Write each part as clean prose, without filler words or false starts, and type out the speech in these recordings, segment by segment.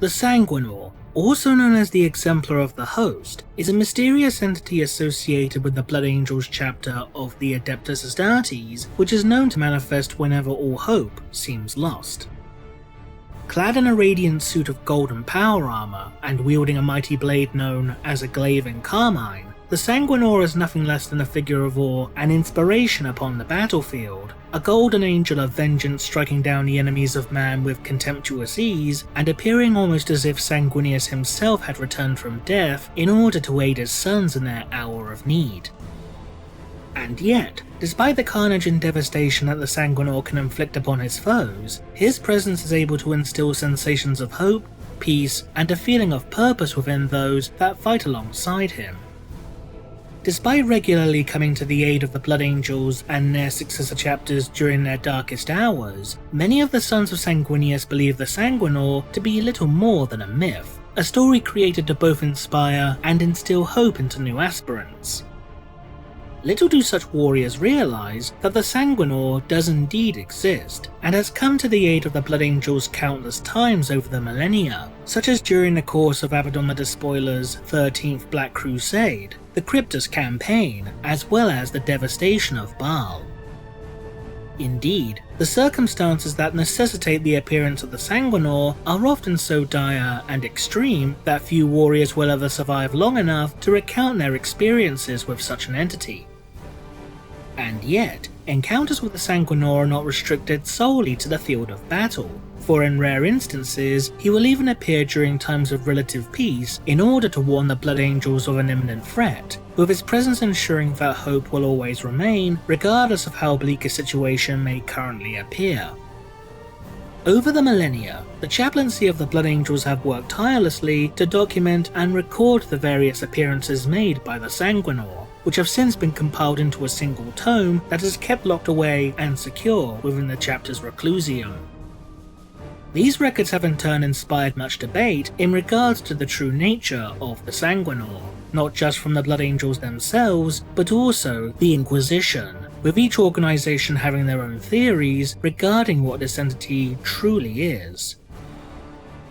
The Sanguinor, also known as the Exemplar of the Host, is a mysterious entity associated with the Blood Angels chapter of the Adeptus Astartes, which is known to manifest whenever all hope seems lost. Clad in a radiant suit of golden power armor and wielding a mighty blade known as a glaive in carmine, the Sanguinor is nothing less than a figure of awe and inspiration upon the battlefield, a golden angel of vengeance striking down the enemies of man with contemptuous ease, and appearing almost as if Sanguinius himself had returned from death in order to aid his sons in their hour of need. And yet, despite the carnage and devastation that the Sanguinor can inflict upon his foes, his presence is able to instill sensations of hope, peace, and a feeling of purpose within those that fight alongside him. Despite regularly coming to the aid of the Blood Angels and their successor chapters during their darkest hours, many of the sons of Sanguinius believe the Sanguinor to be little more than a myth, a story created to both inspire and instill hope into new aspirants. Little do such warriors realize that the Sanguinor does indeed exist, and has come to the aid of the Blood Angels countless times over the millennia, such as during the course of Abaddon the Despoiler's 13th Black Crusade, the Cryptus campaign, as well as the devastation of Baal. Indeed, the circumstances that necessitate the appearance of the Sanguinor are often so dire and extreme that few warriors will ever survive long enough to recount their experiences with such an entity. And yet, encounters with the Sanguinor are not restricted solely to the field of battle, for in rare instances, he will even appear during times of relative peace in order to warn the Blood Angels of an imminent threat, with his presence ensuring that hope will always remain, regardless of how bleak a situation may currently appear. Over the millennia, the chaplaincy of the Blood Angels have worked tirelessly to document and record the various appearances made by the Sanguinor, which have since been compiled into a single tome that is kept locked away and secure within the chapter's reclusium. These records have in turn inspired much debate in regards to the true nature of the Sanguinor, not just from the Blood Angels themselves, but also the Inquisition, with each organisation having their own theories regarding what this entity truly is.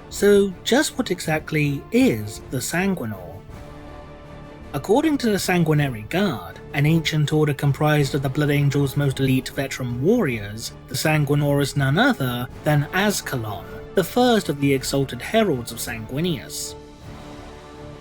So just what exactly is the Sanguinor? According to the Sanguinary Guard, an ancient order comprised of the Blood Angels' most elite veteran warriors, the Sanguinor is none other than Ascalon, the first of the Exalted Heralds of Sanguinius.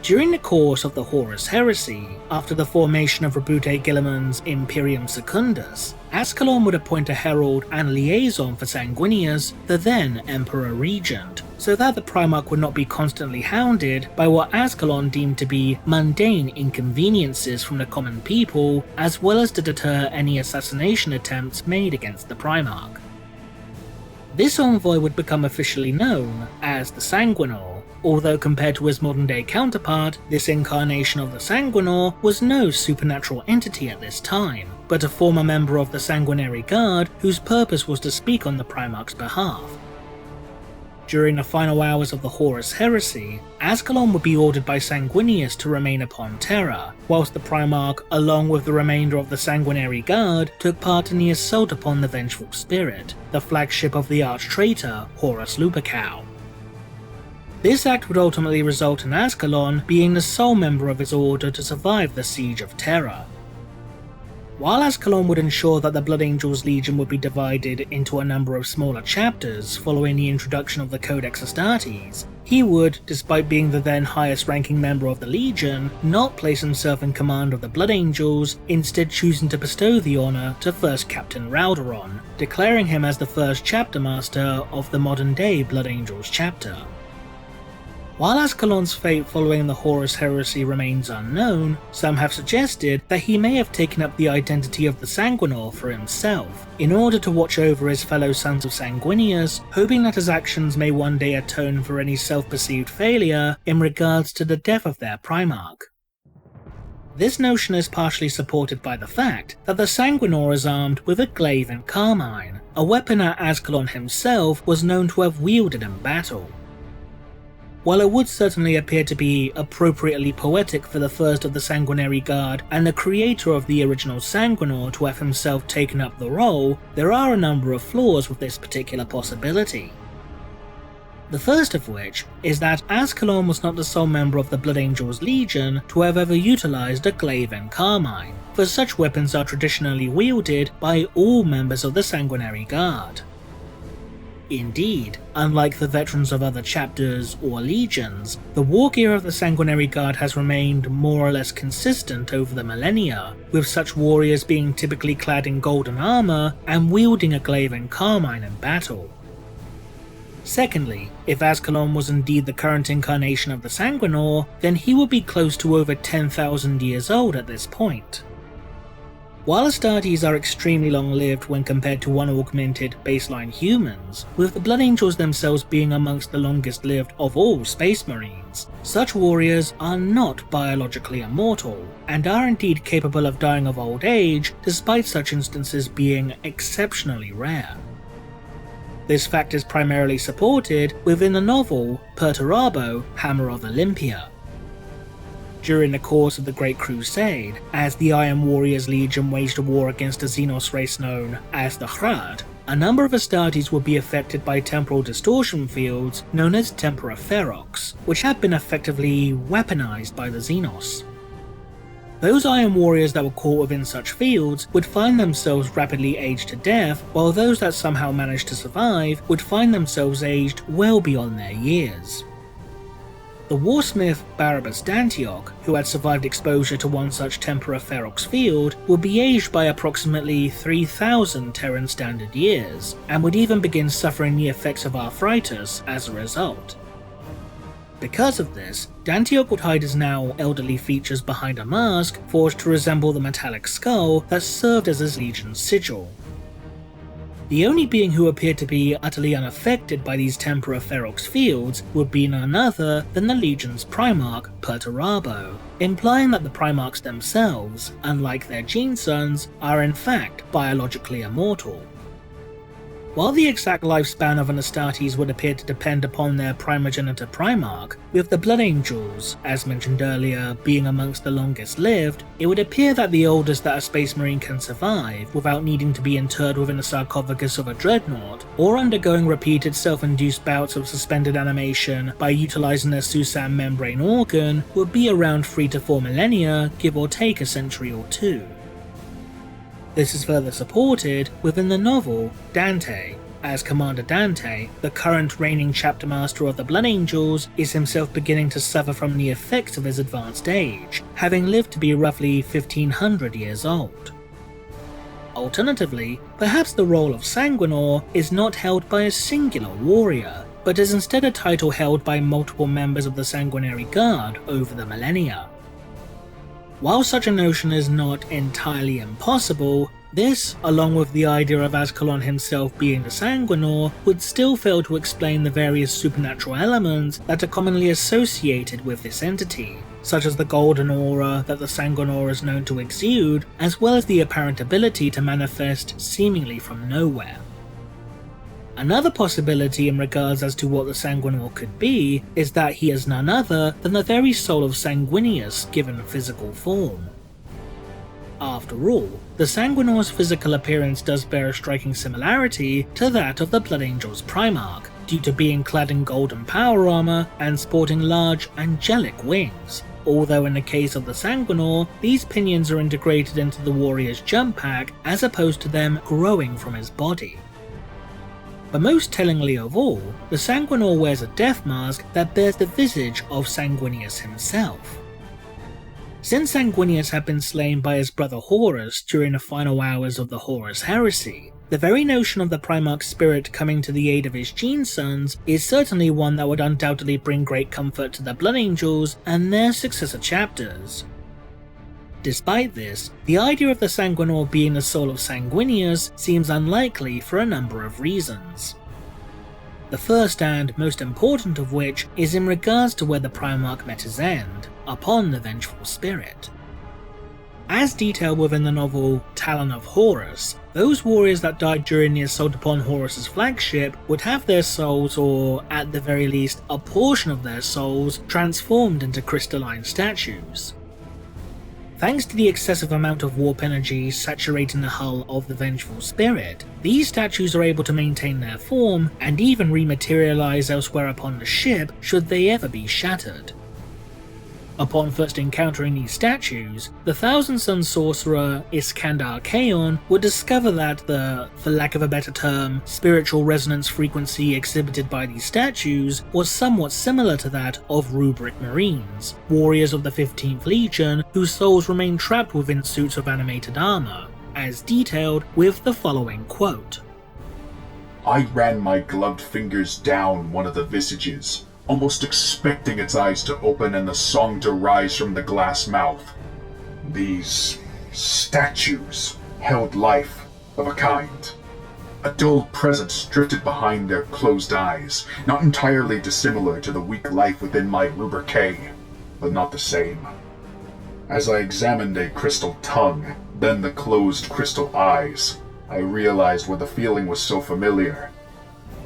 During the course of the Horus Heresy, after the formation of Rabute Guilliman's Imperium Secundus, Ascalon would appoint a herald and liaison for Sanguinius, the then Emperor Regent, so that the Primarch would not be constantly hounded by what Ascalon deemed to be mundane inconveniences from the common people, as well as to deter any assassination attempts made against the Primarch. This envoy would become officially known as the Sanguinor, although compared to his modern-day counterpart, this incarnation of the Sanguinor was no supernatural entity at this time, but a former member of the Sanguinary Guard whose purpose was to speak on the Primarch's behalf. During the final hours of the Horus Heresy, Ascalon would be ordered by Sanguinius to remain upon Terra, whilst the Primarch, along with the remainder of the Sanguinary Guard, took part in the assault upon the Vengeful Spirit, the flagship of the arch-traitor Horus Lupercal. This act would ultimately result in Ascalon being the sole member of his order to survive the Siege of Terra. While Ascalon would ensure that the Blood Angels Legion would be divided into a number of smaller chapters following the introduction of the Codex Astartes, he would, despite being the then highest ranking member of the Legion, not place himself in command of the Blood Angels, instead choosing to bestow the honour to First Captain Ralderon, declaring him as the first chapter master of the modern day Blood Angels chapter. While Ascalon's fate following the Horus Heresy remains unknown, some have suggested that he may have taken up the identity of the Sanguinor for himself, in order to watch over his fellow sons of Sanguinius, hoping that his actions may one day atone for any self-perceived failure in regards to the death of their Primarch. This notion is partially supported by the fact that the Sanguinor is armed with a glaive in carmine, a weapon that Ascalon himself was known to have wielded in battle. While it would certainly appear to be appropriately poetic for the first of the Sanguinary Guard and the creator of the original Sanguinor to have himself taken up the role, there are a number of flaws with this particular possibility. The first of which is that Kheljay was not the sole member of the Blood Angels Legion to have ever utilized a glaive and carmine, for such weapons are traditionally wielded by all members of the Sanguinary Guard. Indeed, unlike the veterans of other chapters or legions, the war gear of the Sanguinary Guard has remained more or less consistent over the millennia, with such warriors being typically clad in golden armor and wielding a glaive and carmine in battle. Secondly, if Kheljay was indeed the current incarnation of the Sanguinor, then he would be close to over 10,000 years old at this point. While Astartes are extremely long-lived when compared to unaugmented baseline humans, with the Blood Angels themselves being amongst the longest-lived of all Space Marines, such warriors are not biologically immortal, and are indeed capable of dying of old age, despite such instances being exceptionally rare. This fact is primarily supported within the novel Perturabo, Hammer of Olympia. During the course of the Great Crusade, as the Iron Warriors Legion waged a war against a Xenos race known as the Clad, a number of Astartes would be affected by temporal distortion fields known as Tempora Ferox, which had been effectively weaponized by the Xenos. Those Iron Warriors that were caught within such fields would find themselves rapidly aged to death, while those that somehow managed to survive would find themselves aged well beyond their years. The warsmith Barabas D'Antioch, who had survived exposure to one such Tempora Ferox field, would be aged by approximately 3,000 Terran Standard years, and would even begin suffering the effects of arthritis as a result. Because of this, D'Antioch would hide his now elderly features behind a mask forged to resemble the metallic skull that served as his legion's sigil. The only being who appeared to be utterly unaffected by these Tempora Ferox fields would be none other than the Legion's Primarch, Perturabo, implying that the Primarchs themselves, unlike their gene sons, are in fact biologically immortal. While the exact lifespan of an Astartes would appear to depend upon their primogenitor Primarch, with the Blood Angels, as mentioned earlier, being amongst the longest lived, it would appear that the oldest that a Space Marine can survive without needing to be interred within the sarcophagus of a dreadnought, or undergoing repeated self-induced bouts of suspended animation by utilizing their Susan membrane organ, would be around 3 to 4 millennia, give or take a century or two. This is further supported within the novel Dante, as Commander Dante, the current reigning chapter master of the Blood Angels, is himself beginning to suffer from the effects of his advanced age, having lived to be roughly 1500 years old. Alternatively, perhaps the role of Sanguinor is not held by a singular warrior, but is instead a title held by multiple members of the Sanguinary Guard over the millennia. While such a notion is not entirely impossible, this, along with the idea of Kheljay himself being the Sanguinor, would still fail to explain the various supernatural elements that are commonly associated with this entity, such as the golden aura that the Sanguinor is known to exude, as well as the apparent ability to manifest seemingly from nowhere. Another possibility in regards as to what the Sanguinor could be is that he is none other than the very soul of Sanguinius given physical form. After all, the Sanguinor's physical appearance does bear a striking similarity to that of the Blood Angel's Primarch, due to being clad in golden power armor and sporting large angelic wings, although in the case of the Sanguinor, these pinions are integrated into the warrior's jump pack as opposed to them growing from his body. But most tellingly of all, the Sanguinor wears a death mask that bears the visage of Sanguinius himself. Since Sanguinius had been slain by his brother Horus during the final hours of the Horus Heresy, the very notion of the Primarch's spirit coming to the aid of his gene sons is certainly one that would undoubtedly bring great comfort to the Blood Angels and their successor chapters. Despite this, the idea of the Sanguinor being the soul of Sanguinius seems unlikely for a number of reasons. The first and most important of which is in regards to where the Primarch met his end, upon the vengeful spirit. As detailed within the novel Talon of Horus, those warriors that died during the assault upon Horus's flagship would have their souls, or at the very least a portion of their souls, transformed into crystalline statues. Thanks to the excessive amount of warp energy saturating the hull of the vengeful spirit, these statues are able to maintain their form and even rematerialize elsewhere upon the ship should they ever be shattered. Upon first encountering these statues, the Thousand Sun sorcerer Iskandar Khayon would discover that the, for lack of a better term, spiritual resonance frequency exhibited by these statues was somewhat similar to that of Rubric Marines, warriors of the 15th Legion whose souls remain trapped within suits of animated armor, as detailed with the following quote. I ran my gloved fingers down one of the visages, almost expecting its eyes to open and the song to rise from the glass mouth. These statues held life of a kind. A dull presence drifted behind their closed eyes, not entirely dissimilar to the weak life within my rubrique, but not the same. As I examined a crystal tongue, then the closed crystal eyes, I realized where the feeling was so familiar.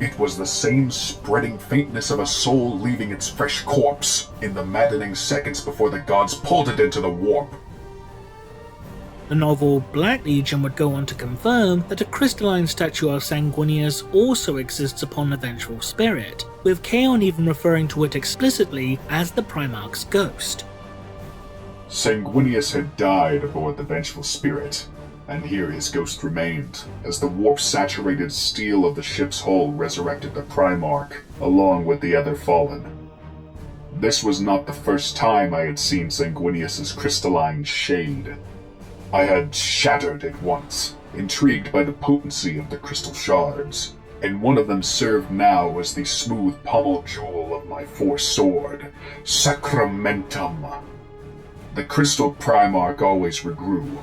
It was the same spreading faintness of a soul leaving its fresh corpse in the maddening seconds before the gods pulled it into the warp. The novel Black Legion would go on to confirm that a crystalline statue of Sanguinius also exists upon the vengeful spirit, with Khayon even referring to it explicitly as the Primarch's ghost. Sanguinius had died aboard the vengeful spirit, and here his ghost remained, as the warp-saturated steel of the ship's hull resurrected the Primarch, along with the other fallen. This was not the first time I had seen Sanguinius's crystalline shade. I had shattered it once, intrigued by the potency of the crystal shards, and one of them served now as the smooth pommel jewel of my force sword, Sacramentum. The crystal Primarch always regrew,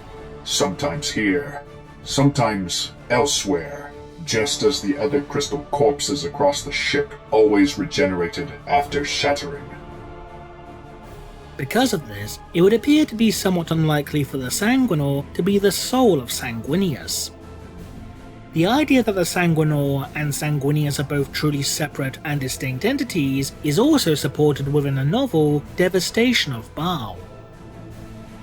sometimes here, sometimes elsewhere, just as the other crystal corpses across the ship always regenerated after shattering. Because of this, it would appear to be somewhat unlikely for the Sanguinor to be the soul of Sanguinius. The idea that the Sanguinor and Sanguinius are both truly separate and distinct entities is also supported within the novel Devastation of Baal.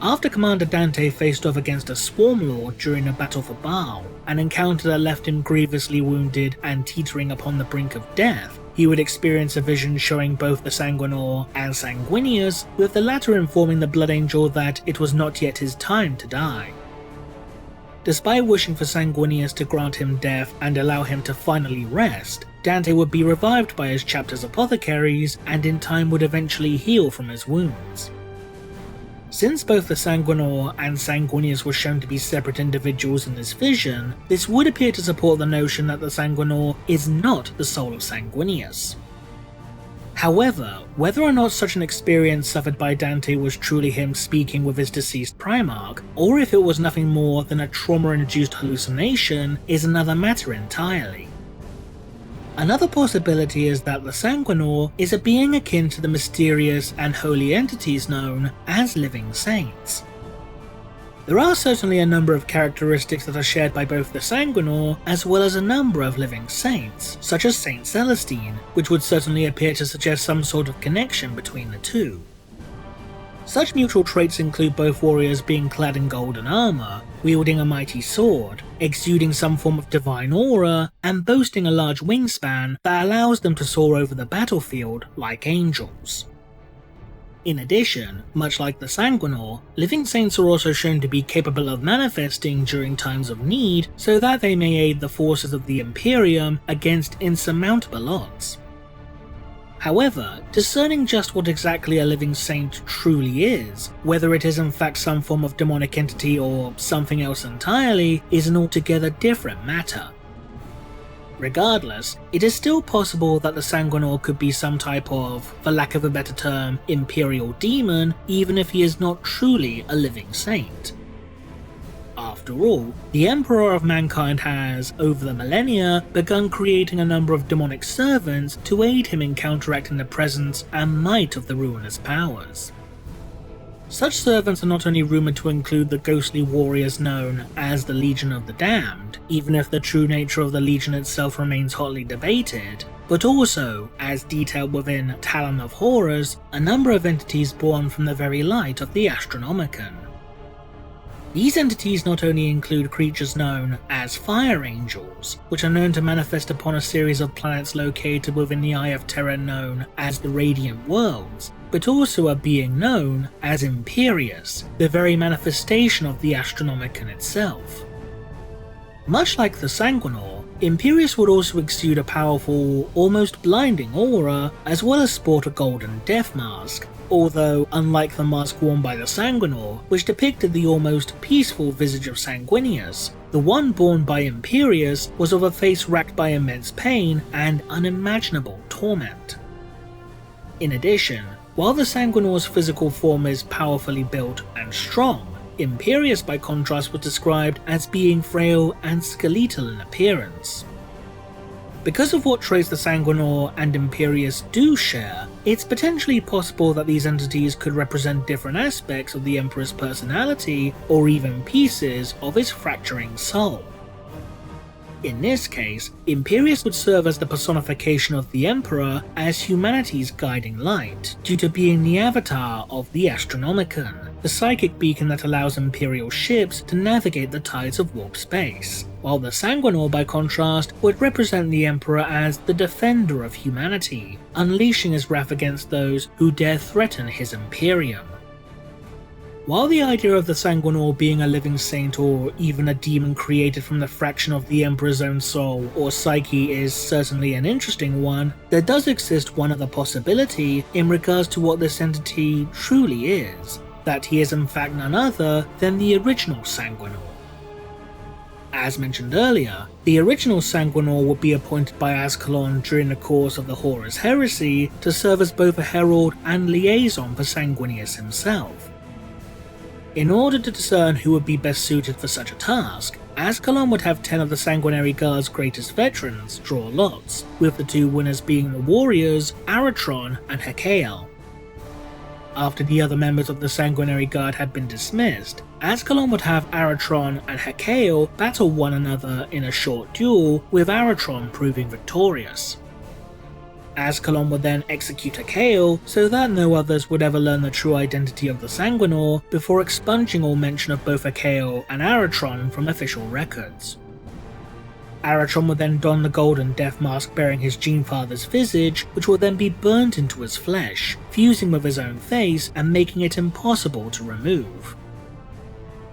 After Commander Dante faced off against a Swarm Lord during a battle for Baal, an encounter that left him grievously wounded and teetering upon the brink of death, he would experience a vision showing both the Sanguinor and Sanguinius, with the latter informing the Blood Angel that it was not yet his time to die. Despite wishing for Sanguinius to grant him death and allow him to finally rest, Dante would be revived by his chapter's apothecaries and in time would eventually heal from his wounds. Since both the Sanguinor and Sanguinius were shown to be separate individuals in this vision, this would appear to support the notion that the Sanguinor is not the soul of Sanguinius. However, whether or not such an experience suffered by Dante was truly him speaking with his deceased Primarch, or if it was nothing more than a trauma-induced hallucination, is another matter entirely. Another possibility is that the Sanguinor is a being akin to the mysterious and holy entities known as living saints. There are certainly a number of characteristics that are shared by both the Sanguinor as well as a number of living saints, such as Saint Celestine, which would certainly appear to suggest some sort of connection between the two. Such mutual traits include both warriors being clad in golden armor, wielding a mighty sword, exuding some form of divine aura, and boasting a large wingspan that allows them to soar over the battlefield like angels. In addition, much like the Sanguinor, living saints are also shown to be capable of manifesting during times of need so that they may aid the forces of the Imperium against insurmountable odds. However, discerning just what exactly a living saint truly is, whether it is in fact some form of demonic entity or something else entirely, is an altogether different matter. Regardless, it is still possible that the Sanguinor could be some type of, for lack of a better term, imperial demon, even if he is not truly a living saint. After all, the Emperor of Mankind has, over the millennia, begun creating a number of demonic servants to aid him in counteracting the presence and might of the ruinous powers. Such servants are not only rumoured to include the ghostly warriors known as the Legion of the Damned, even if the true nature of the Legion itself remains hotly debated, but also, as detailed within Talon of Horrors, a number of entities born from the very light of the Astronomicon. These entities not only include creatures known as Fire Angels, which are known to manifest upon a series of planets located within the Eye of Terror known as the Radiant Worlds, but also a being known as Imperius, the very manifestation of the Astronomicon itself. Much like the Sanguinor, Imperius would also exude a powerful, almost blinding aura, as well as sport a golden death mask, although unlike the mask worn by the Sanguinor, which depicted the almost peaceful visage of Sanguinius, the one borne by Imperius was of a face racked by immense pain and unimaginable torment. In addition, while the Sanguinor's physical form is powerfully built and strong, Imperius by contrast was described as being frail and skeletal in appearance. Because of what traits the Sanguinor and Imperius do share, it's potentially possible that these entities could represent different aspects of the Emperor's personality or even pieces of his fracturing soul. In this case, Imperius would serve as the personification of the Emperor as humanity's guiding light, due to being the avatar of the Astronomicon, the psychic beacon that allows Imperial ships to navigate the tides of warp space, while the Sanguinor by contrast would represent the Emperor as the defender of humanity, unleashing his wrath against those who dare threaten his Imperium. While the idea of the Sanguinor being a living saint or even a demon created from the fraction of the Emperor's own soul or psyche is certainly an interesting one, there does exist one other possibility in regards to what this entity truly is, that he is in fact none other than the original Sanguinor. As mentioned earlier, the original Sanguinor would be appointed by Ascalon during the course of the Horus Heresy to serve as both a herald and liaison for Sanguinius himself. In order to discern who would be best suited for such a task, Ascalon would have 10 of the Sanguinary Guard's greatest veterans draw lots, with the two winners being the warriors Aratron and Kheljay. After the other members of the Sanguinary Guard had been dismissed, Ascalon would have Aratron and Kheljay battle one another in a short duel, with Aratron proving victorious. Ascalon would then execute Kheljay so that no others would ever learn the true identity of the Sanguinor before expunging all mention of both Kheljay and Aratron from official records. Aratron would then don the golden death mask bearing his Genefather's visage, which will then be burnt into his flesh, fusing with his own face and making it impossible to remove.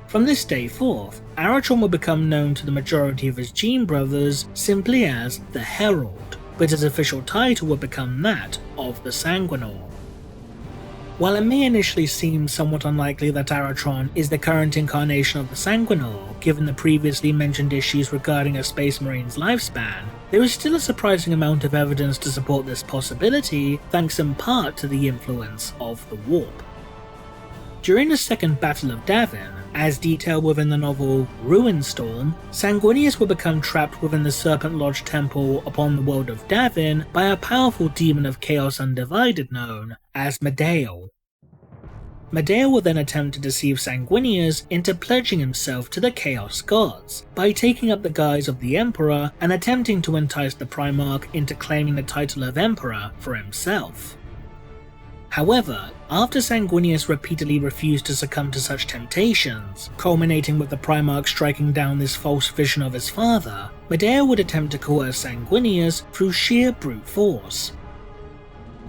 From this day forth, Aratron would become known to the majority of his Gene brothers simply as the Herald, but his official title would become that of the Sanguinor. While it may initially seem somewhat unlikely that Aratron is the current incarnation of the Sanguinor, given the previously mentioned issues regarding a Space Marine's lifespan, there is still a surprising amount of evidence to support this possibility, thanks in part to the influence of the warp. During the Second Battle of Davin, as detailed within the novel Ruinstorm, Sanguinius will become trapped within the Serpent Lodge Temple upon the world of Davin by a powerful demon of chaos undivided known as Medeal. Medeal will then attempt to deceive Sanguinius into pledging himself to the Chaos Gods by taking up the guise of the Emperor and attempting to entice the Primarch into claiming the title of Emperor for himself. However, after Sanguinius repeatedly refused to succumb to such temptations, culminating with the Primarch striking down this false vision of his father, Medeal would attempt to coerce Sanguinius through sheer brute force.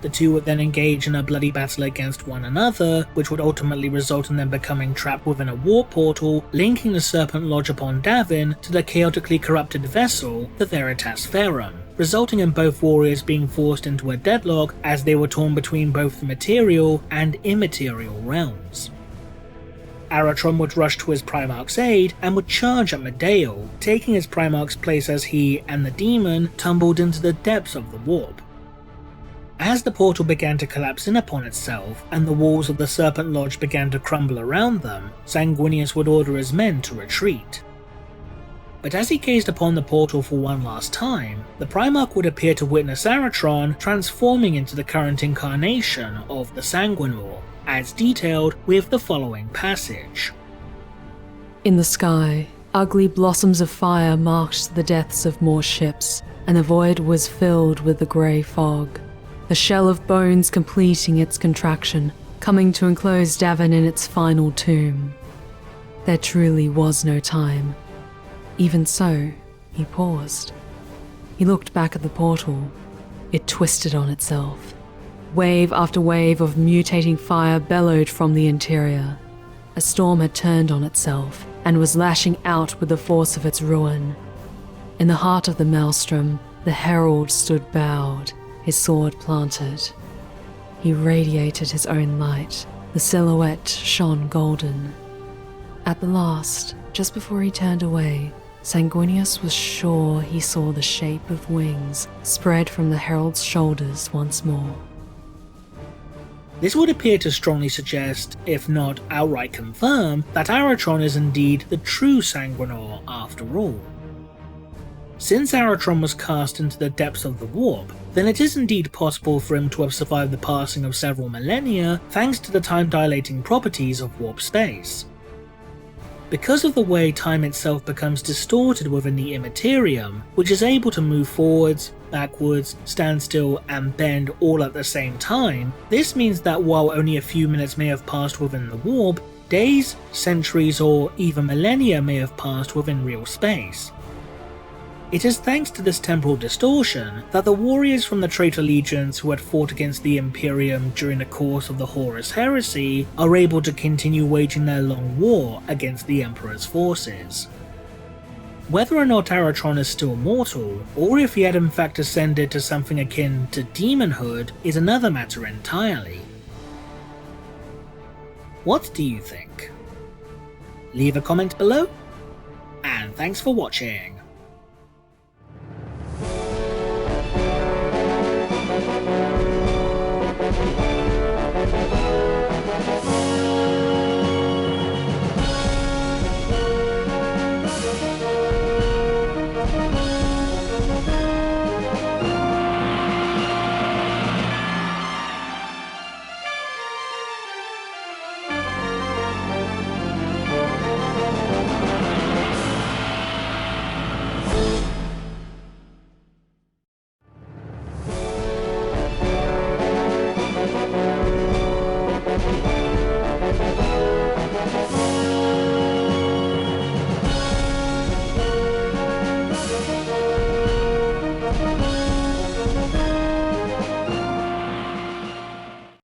The two would then engage in a bloody battle against one another, which would ultimately result in them becoming trapped within a warp portal linking the Serpent Lodge upon Davin to the chaotically corrupted vessel, the Veritas Ferrum, resulting in both warriors being forced into a deadlock as they were torn between both the material and immaterial realms. Aratron would rush to his Primarch's aid and would charge at Medeal, taking his Primarch's place as he and the demon tumbled into the depths of the warp. As the portal began to collapse in upon itself and the walls of the Serpent Lodge began to crumble around them, Sanguinius would order his men to retreat. But as he gazed upon the portal for one last time, the Primarch would appear to witness Aratron transforming into the current incarnation of the Sanguinor, as detailed with the following passage. In the sky, ugly blossoms of fire marked the deaths of more ships, and the void was filled with the grey fog. The shell of bones completing its contraction, coming to enclose Davin in its final tomb. There truly was no time. Even so, he paused. He looked back at the portal. It twisted on itself. Wave after wave of mutating fire bellowed from the interior. A storm had turned on itself and was lashing out with the force of its ruin. In the heart of the maelstrom, the herald stood bowed, his sword planted. He radiated his own light. The silhouette shone golden. At the last, just before he turned away, Sanguinius was sure he saw the shape of wings spread from the herald's shoulders once more. This would appear to strongly suggest, if not outright confirm, that Aratron is indeed the true Sanguinor after all. Since Aratron was cast into the depths of the warp, then it is indeed possible for him to have survived the passing of several millennia thanks to the time-dilating properties of warp space. Because of the way time itself becomes distorted within the Immaterium, which is able to move forwards, backwards, stand still, and bend all at the same time, this means that while only a few minutes may have passed within the warp, days, centuries, or even millennia may have passed within real space. It is thanks to this temporal distortion that the warriors from the traitor legions who had fought against the Imperium during the course of the Horus Heresy are able to continue waging their long war against the Emperor's forces. Whether or not Aratron is still mortal, or if he had in fact ascended to something akin to demonhood, is another matter entirely. What do you think? Leave a comment below, and thanks for watching.